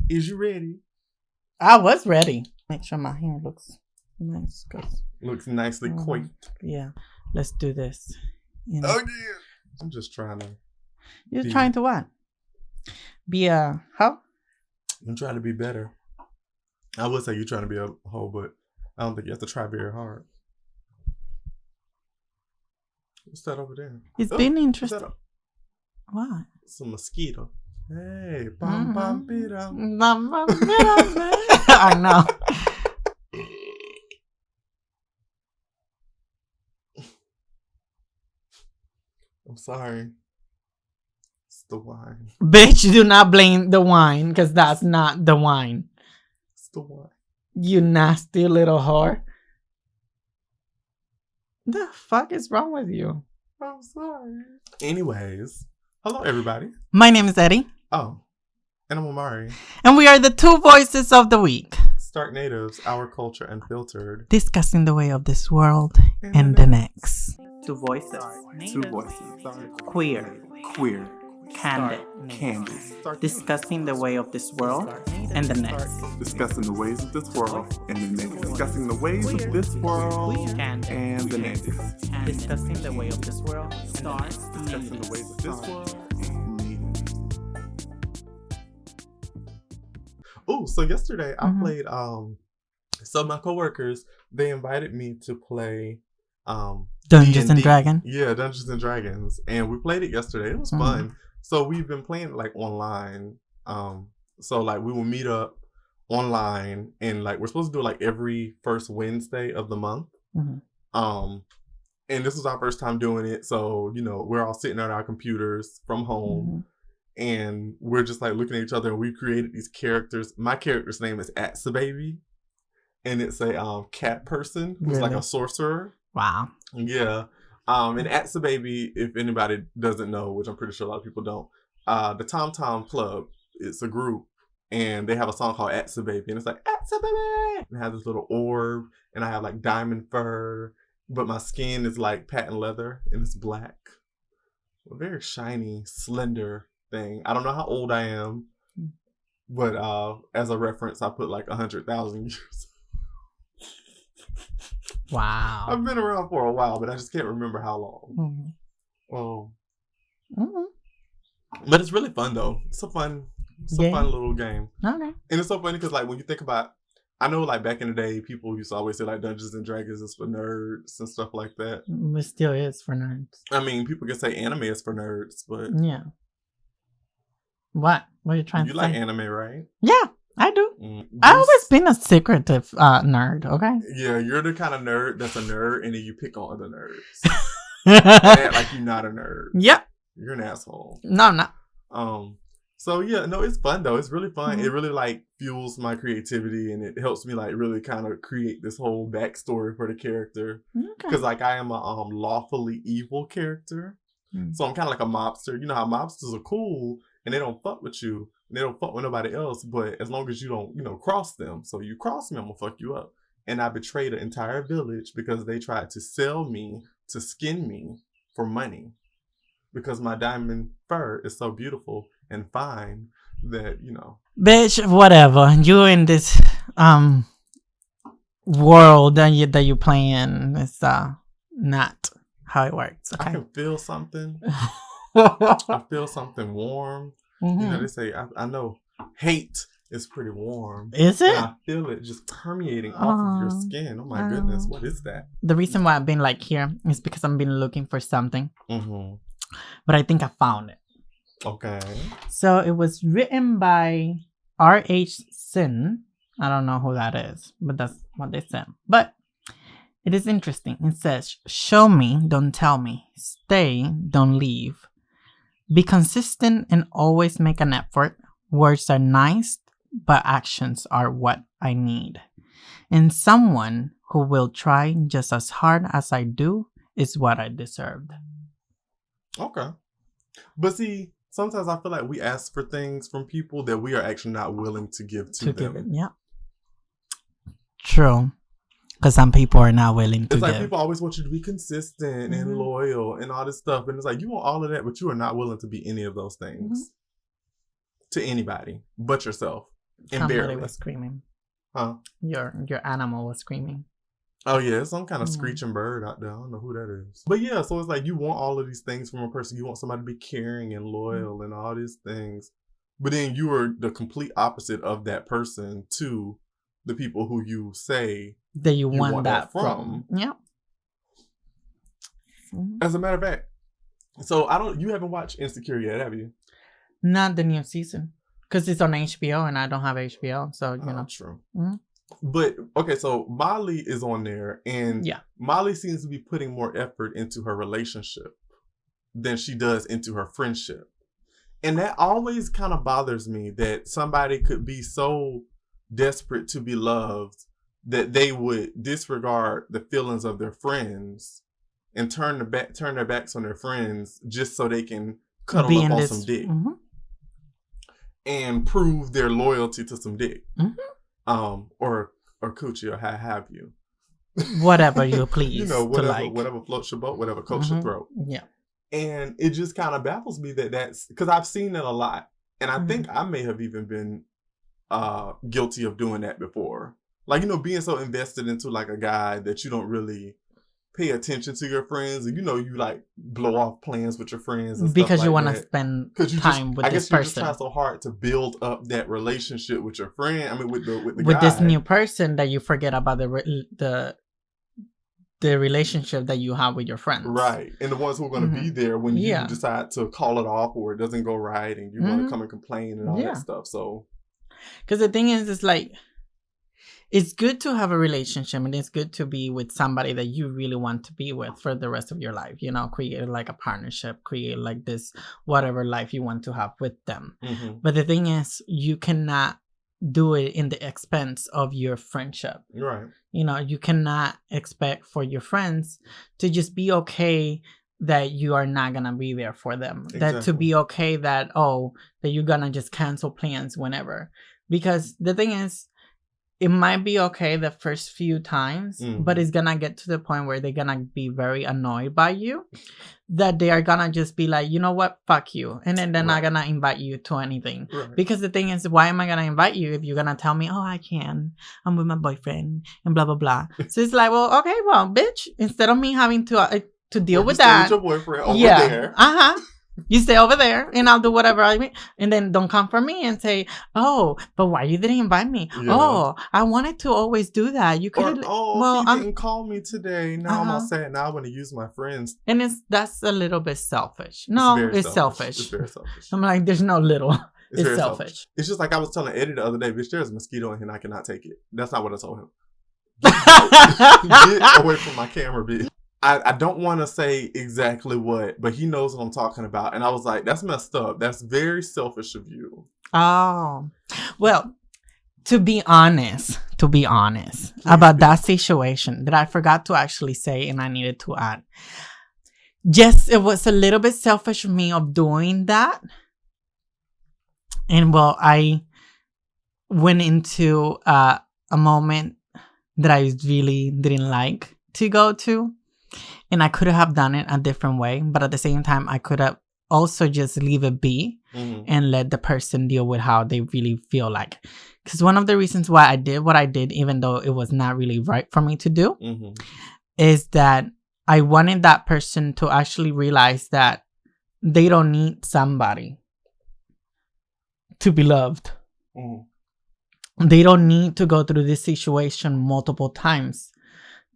Is you ready? I was ready. Make sure my hair looks nice. Looks nicely coiffed. Yeah. Let's do this. Again. I'm just trying to. You're trying to what? Be a hoe? I'm trying to be better. I would say you're trying to be a hoe, but I don't think you have to try very hard. What's that over there? It's been interesting. What? It's a mosquito. Hey, bum bum bida. I know. I'm sorry. It's the wine. Bitch, do not blame the wine, because that's not the wine. It's the wine. You nasty little whore. The fuck is wrong with you? I'm sorry. Anyways, hello everybody. My name is Eddie. Oh, and I'm Omari. And we are the two voices of the week. Stark Natives, our culture unfiltered. Discussing the way of this world and the next. Two voices. Two voices. Queer. Candid. Discussing the way of this world and the next. Discussing the ways of this world and the next. Discussing the ways of this world and the next. Discussing the way of this world. Discussing the ways of this world. Oh, so yesterday I played. So my coworkers, they invited me to play. Dungeons and Dragons. Yeah, Dungeons and Dragons, and we played it yesterday. It was fun. So we've been playing like online. So like we will meet up online, and like we're supposed to do it like every first Wednesday of the month. And this was our first time doing it, so you know we're all sitting at our computers from home, and we're just like looking at each other. And we created these characters. My character's name is Atsababy, and it's a cat person who's like a sorcerer. Wow. Yeah. And Atsababy, if anybody doesn't know, which I'm pretty sure a lot of people don't, the Tom Tom Club, it's a group, and they have a song called Atsababy, and it's like, Atsababy! And it has this little orb, and I have like diamond fur, but my skin is like patent leather, and it's black. A very shiny, slender thing. I don't know how old I am, but as a reference, I put like 100,000 years. Wow. I've been around for a while, but I just can't remember how long. But it's really fun though. It's a fun little game. Okay. And it's so funny because like when you think about, I know like back in the day, people used to always say like Dungeons and Dragons is for nerds and stuff like that. It still is for nerds. I mean, people can say anime is for nerds, but yeah. What? What are you trying to say? You like anime, right? Yeah. I do. I've always been a secretive nerd, okay? Yeah, you're the kind of nerd that's a nerd, and then you pick on other nerds. Act like you're not a nerd. Yep. You're an asshole. No, I'm not. So yeah, no, it's fun though. It's really fun. It really like fuels my creativity, and it helps me like really kind of create this whole backstory for the character. Because like I am a lawfully evil character, so I'm kind of like a mobster. You know how mobsters are cool, and they don't fuck with you. They don't fuck with nobody else, but as long as you don't, cross them. So you cross me, I'm gonna fuck you up. And I betrayed an entire village because they tried to sell me, to skin me for money. Because my diamond fur is so beautiful and fine that, Bitch, whatever. You in this world that you play in, it's not how it works. Okay? I can feel something. I feel something warm. They say, I know hate is pretty warm. Is it? And I feel it just permeating off of your skin. Oh my goodness, what is that? The reason why I've been like here is because I've been looking for something. But I think I found it. Okay. So it was written by R.H. Sin. I don't know who that is, but that's what they said. But it is interesting. It says, show me, don't tell me. Stay, don't leave. Be consistent and always make an effort. Words are nice, but actions are what I need. And someone who will try just as hard as I do is what I deserved. Okay. But see, sometimes I feel like we ask for things from people that we are actually not willing to give to them. Give it, yeah. True. Because some people are not willing to It's like give. people always want you to be consistent and loyal and all this stuff. And it's like, you want all of that, but you are not willing to be any of those things to anybody but yourself. Somebody was screaming. Huh? Your animal was screaming. Oh yeah, it's some kind of screeching bird out there. I don't know who that is. But yeah, so it's like you want all of these things from a person. You want somebody to be caring and loyal and all these things. But then you are the complete opposite of that person to the people who you say that you want that from. Yeah. As a matter of fact, so you haven't watched Insecure yet, have you? Not the new season. Because it's on HBO and I don't have HBO. So, you know. True. Mm-hmm. But, okay, so Molly is on there. And Molly seems to be putting more effort into her relationship than she does into her friendship. And that always kind of bothers me, that somebody could be so desperate to be loved that they would disregard the feelings of their friends and turn their backs on their friends just so they can cuddle up on some dick. Mm-hmm. And prove their loyalty to some dick. Mm-hmm. Or coochie, or how have you. Whatever you please. You know, whatever floats your boat, whatever coats your throat. Yeah. And it just kind of baffles me that's because I've seen that a lot. And I think I may have even been guilty of doing that before. Like, you know, being so invested into like a guy that you don't really pay attention to your friends, and you know, you like blow off plans with your friends and because stuff you like want to spend time with this person. I guess you're just trying so hard to build up that relationship with your friend. I mean, with the with guy. This new person, that you forget about the relationship that you have with your friends, right? And the ones who are going to be there when you decide to call it off or it doesn't go right, and you want to come and complain and all that stuff. So, because the thing is, it's like, it's good to have a relationship, and it's good to be with somebody that you really want to be with for the rest of your life. You know, create like a partnership, create like this, whatever life you want to have with them. Mm-hmm. But the thing is, you cannot do it in the expense of your friendship. Right. You know, you cannot expect for your friends to just be okay that you are not going to be there for them. Exactly. That to be okay that you're going to just cancel plans whenever. Because the thing is, it might be okay the first few times, but it's going to get to the point where they're going to be very annoyed by you, that they are going to just be like, you know what, fuck you. And then they're not going to invite you to anything. Right. Because the thing is, why am I going to invite you if you're going to tell me, I can, I'm with my boyfriend and blah, blah, blah. So it's like, well, okay, well, bitch, instead of me having to deal with that. With your boyfriend over there. Uh-huh. You stay over there and I'll do whatever I mean. And then don't come for me and say, but why you didn't invite me? Yeah. I wanted to always do that. You could have. Well, you didn't call me today. Now I'm all sad. Now I want to use my friends. And that's a little bit selfish. No, it's selfish. It's very selfish. I'm like, there's no little. It's selfish. It's just like I was telling Eddie the other day, bitch, there's a mosquito in here and I cannot take it. That's not what I told him. Get away from my camera, bitch. I don't want to say exactly what, but he knows what I'm talking about. And I was like, that's messed up. That's very selfish of you. Oh, well, to be honest about that situation that I forgot to actually say and I needed to add. Yes, it was a little bit selfish of me of doing that. And well, I went into a moment that I really didn't like to go to. And I could have done it a different way. But at the same time, I could have also just leave it be and let the person deal with how they really feel like. Because one of the reasons why I did what I did, even though it was not really right for me to do, is that I wanted that person to actually realize that they don't need somebody to be loved. They don't need to go through this situation multiple times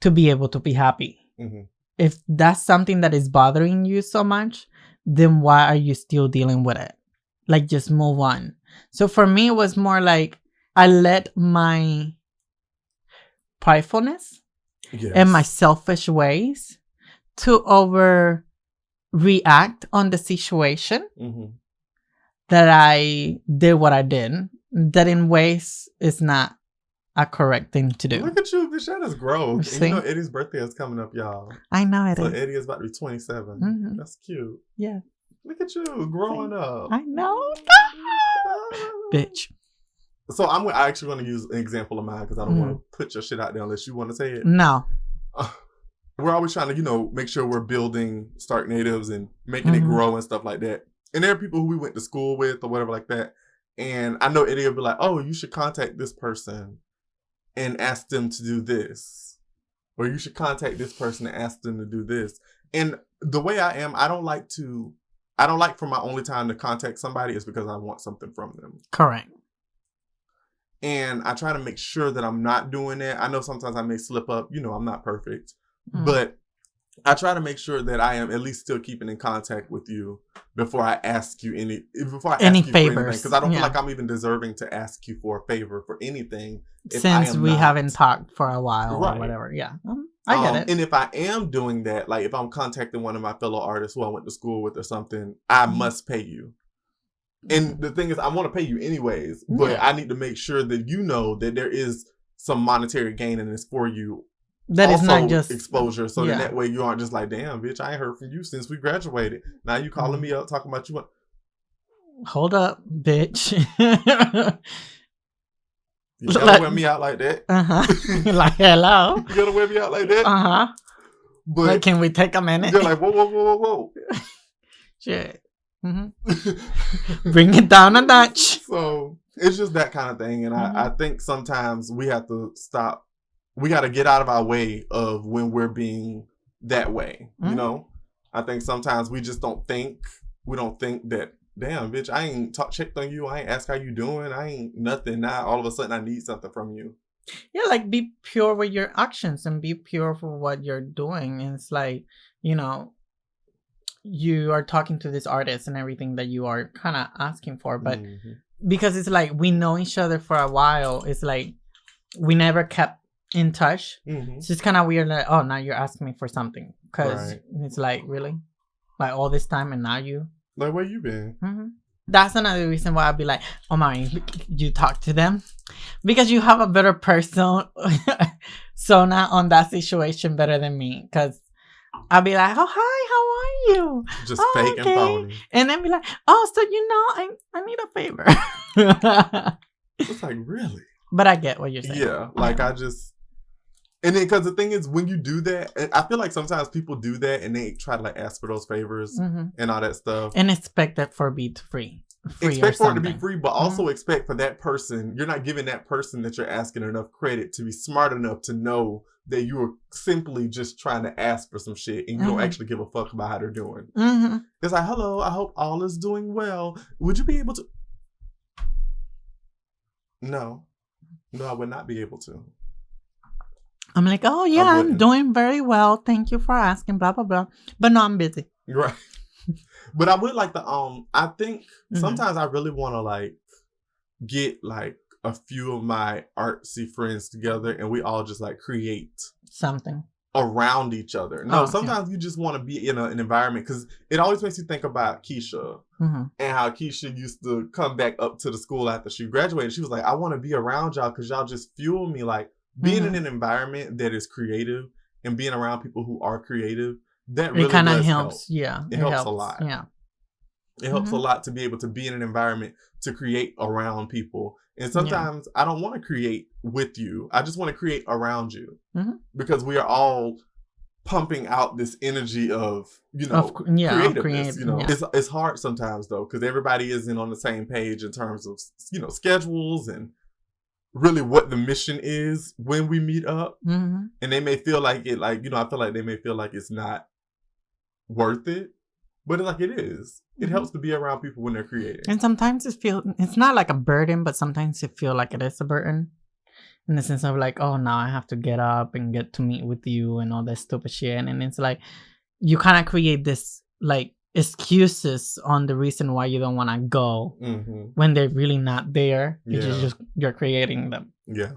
to be able to be happy. If that's something that is bothering you so much, then why are you still dealing with it? Like, just move on. So for me, it was more like I let my pridefulness and my selfish ways to overreact on the situation that I did what I did. That in ways is not a correct thing to do. Look at you, bitch. That is gross. And you know Eddie's birthday is coming up, y'all. I know it is. So Eddie is about to be 27. That's cute. Yeah. Look at you, growing up. I know. Bitch. So I'm actually going to use an example of mine because I don't want to put your shit out there unless you want to say it. No. We're always trying to, make sure we're building Stark Natives and making it grow and stuff like that. And there are people who we went to school with or whatever like that. And I know Eddie will be like, oh, you should contact this person and ask them to do this. Or you should contact this person and ask them to do this. And the way I am, I don't like for my only time to contact somebody is because I want something from them. Correct. And I try to make sure that I'm not doing that. I know sometimes I may slip up. I'm not perfect. But I try to make sure that I am at least still keeping in contact with you before I ask you any favors. Because I don't feel like I'm even deserving to ask you for a favor for anything. Since we haven't talked for a while or whatever. Yeah. I get it. And if I am doing that, like if I'm contacting one of my fellow artists who I went to school with or something, I must pay you. And the thing is, I want to pay you anyways, but I need to make sure that you know that there is some monetary gain in this for you. That is not just exposure. So that way you aren't just like, damn, bitch, I ain't heard from you since we graduated. Now you calling me up talking about you. Hold up, bitch. You gotta wear me out like that. Like, hello. You gotta wear me out like that. But like, can we take a minute? You're like, whoa. Shit. Bring it down a notch. So it's just that kind of thing. And I think sometimes we have to stop. We got to get out of our way of when we're being that way. I think sometimes we just don't think that, damn, bitch, I ain't checked on you. I ain't asked how you doing. I ain't nothing. Now all of a sudden I need something from you. Yeah, like be pure with your actions and be pure for what you're doing. And it's like, you are talking to this artist and everything that you are kind of asking for. But because it's like we know each other for a while, it's like we never kept in touch. It's just kind of weird. Like, oh, now you're asking me for something. Because it's like, really? Like all this time and now you? Like, where you been? That's another reason why I'd be like, Omari, you talk to them? Because you have a better personal persona on that situation better than me. Because I'll be like, oh, hi, how are you? Just fake and phony. And then be like, oh, so I need a favor. It's like, really? But I get what you're saying. Yeah, like I just... And then, because the thing is, when you do that, I feel like sometimes people do that and they try to like ask for those favors and all that stuff. And expect that for it to be free. Expect for it to be free, but also expect for that person, you're not giving that person that you're asking enough credit to be smart enough to know that you are simply just trying to ask for some shit and you don't actually give a fuck about how they're doing. It's like, hello, I hope all is doing well. Would you be able to? No, I would not be able to. I'm like, oh yeah, I'm doing very well. Thank you for asking, blah, blah, blah. But no, I'm busy. Right. But I would like to, I think sometimes I really want to like get like a few of my artsy friends together and we all just like create something around each other. No, sometimes you just want to be in an environment because it always makes you think about Keisha and how Keisha used to come back up to the school after she graduated. She was like, I want to be around y'all because y'all just fuel me. Like being in an environment that is creative and being around people who are creative, that really kind of helps. Yeah. It helps a lot. Yeah. It helps a lot to be able to be in an environment to create around people. And sometimes I don't want to create with you. I just want to create around you because we are all pumping out this energy of, creativeness. It's hard sometimes though, because everybody isn't on the same page in terms of, schedules and really what the mission is when we meet up. And they may feel like it, I feel like they may feel like it's not worth it. But it is. It helps to be around people when they're creating. And sometimes it's not like a burden, but sometimes it feels like it is a burden. In the sense of like, oh, now I have to get up and get to meet with you and all that stupid shit. And it's like, you kind of create this like excuses on the reason why you don't want to go when they're really not there. You're creating them. Yeah.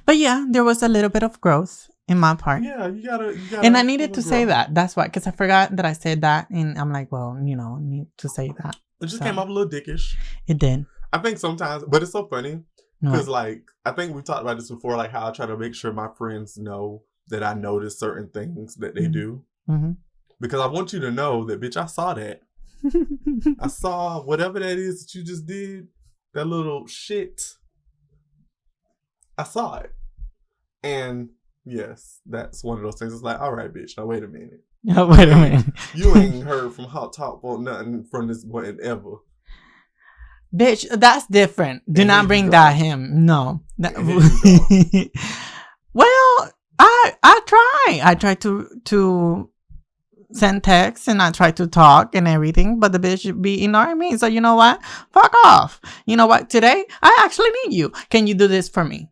But yeah, there was a little bit of growth in my part. Yeah, you gotta and I needed to say that. That's why, because I forgot that I said that, and I'm like, well, I need to say that. It just came up a little dickish. It did. I think sometimes, but it's so funny because, I think we talked about this before, like how I try to make sure my friends know that I notice certain things that they do, because I want you to know that, bitch, I saw that. I saw whatever that is that you just did, that little shit. I saw it, and yes, that's one of those things. It's like, all right, bitch, now wait a minute. Wait a minute. You ain't heard from Hot Talk or nothing from this point ever. Bitch, that's different. Do not bring that him. No. Well, I try. I try to send texts and I try to talk and everything, but the bitch be ignoring me. So you know what? Fuck off. You know what? Today, I actually need you. Can you do this for me?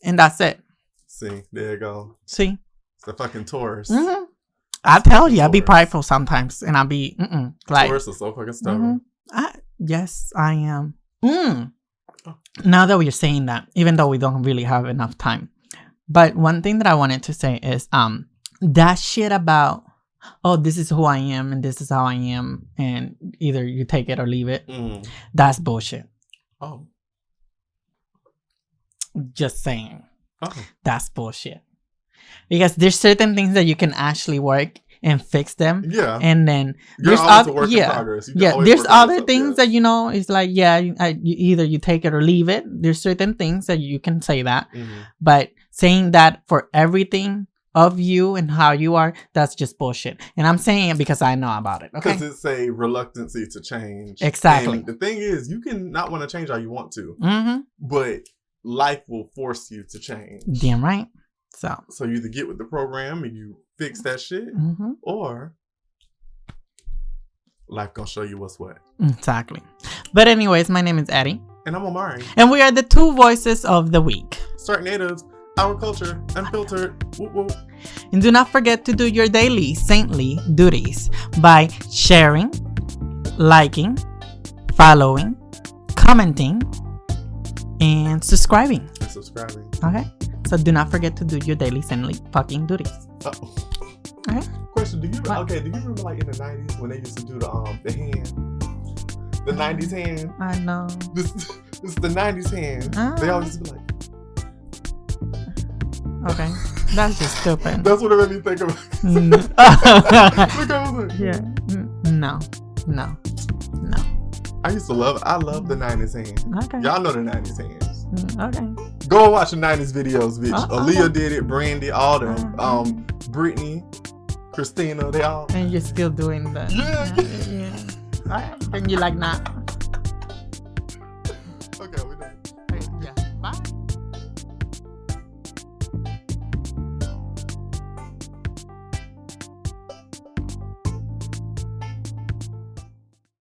And that's it. See, there you go. See? It's the fucking Taurus. Mm-hmm. I tell you, I be prideful sometimes, and I be like Taurus is so fucking stubborn. Yes, I am. Now that we're saying that, even though we don't really have enough time, but one thing that I wanted to say is that shit about this is who I am and this is how I am, and either you take it or leave it. That's bullshit. Oh, just saying. That's bullshit. Because there's certain things that you can actually work and fix them. Yeah. And then there's other there's other things that it's like either you take it or leave it. There's certain things that you can say that, but saying that for everything of you and how you are, that's just bullshit. And I'm saying it because I know about it. Okay. Because it's a reluctancy to change. Exactly. And the thing is, you can not want to change how you want to, but life will force you to change. Damn right. So you either get with the program and you fix that shit, or life gonna show you what's what. Exactly. But anyways, my name is Eddie. And I'm Omari. And we are the two voices of the week. Stark Natives, our culture, unfiltered. Whoop, whoop. And do not forget to do your daily saintly duties by sharing, liking, following, commenting, and subscribing. Okay? So do not forget to do your daily saintly fucking duties. Okay? Question: Do you remember like in the 90s when they used to do the hand, the 90s hand? I know. This is the 90s hand. They always be like. Okay, that's just stupid. That's what it made me think of. Yeah. No. I love the 90s hand. Okay. Y'all know the 90s hands. Okay. Go and watch the 90s videos, bitch. Aaliyah did it, Brandy, all them. Brittany, Christina, they all. And you're still doing that. Yeah. Alright. And you like that.